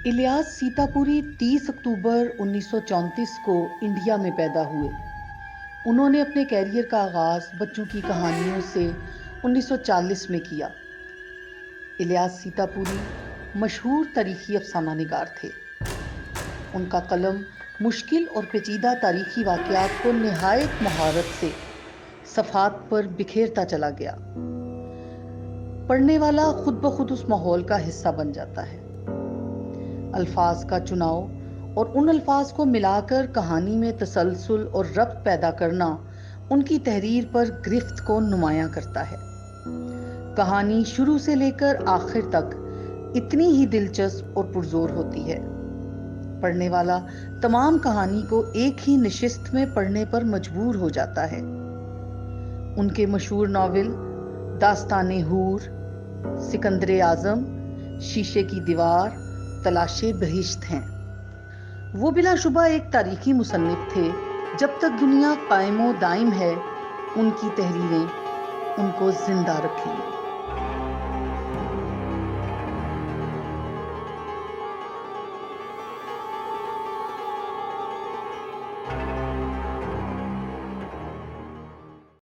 इलियास सीतापुरी 30 अक्टूबर 1934 को इंडिया में पैदा हुए। उन्होंने अपने कैरियर का आगाज बच्चों की कहानियों से 1940 में किया। इलियास सीतापुरी मशहूर तारीखी अफसाना निगार थे। उनका कलम मुश्किल और पेचीदा तारीखी वाकयात को निहायत महारत से सफ़ात पर बिखेरता चला गया। पढ़ने वाला खुद ब खुद उस माहौल का हिस्सा बन जाता है। अल्फाज का चुनाव और उन अल्फाज को मिलाकर कहानी में तसलसल और रब्त पैदा करना उनकी तहरीर पर गिरफ्त को नुमायां करता है। कहानी शुरू से लेकर आखिर तक इतनी ही दिलचस्प और पुरजोर होती है। पढ़ने वाला तमाम कहानी को एक ही निशिस्त में पढ़ने पर मजबूर हो जाता है। उनके मशहूर नावल दास्ताने हूर, सिकंदर आजम, शीशे की दीवार, तलाशे बहिश्त हैं। वो बिलाशुबा एक तारीखी मुसन्निफ थे। जब तक दुनिया कायमो दाइम है, उनकी तहरीरें उनको जिंदा रखेंगी।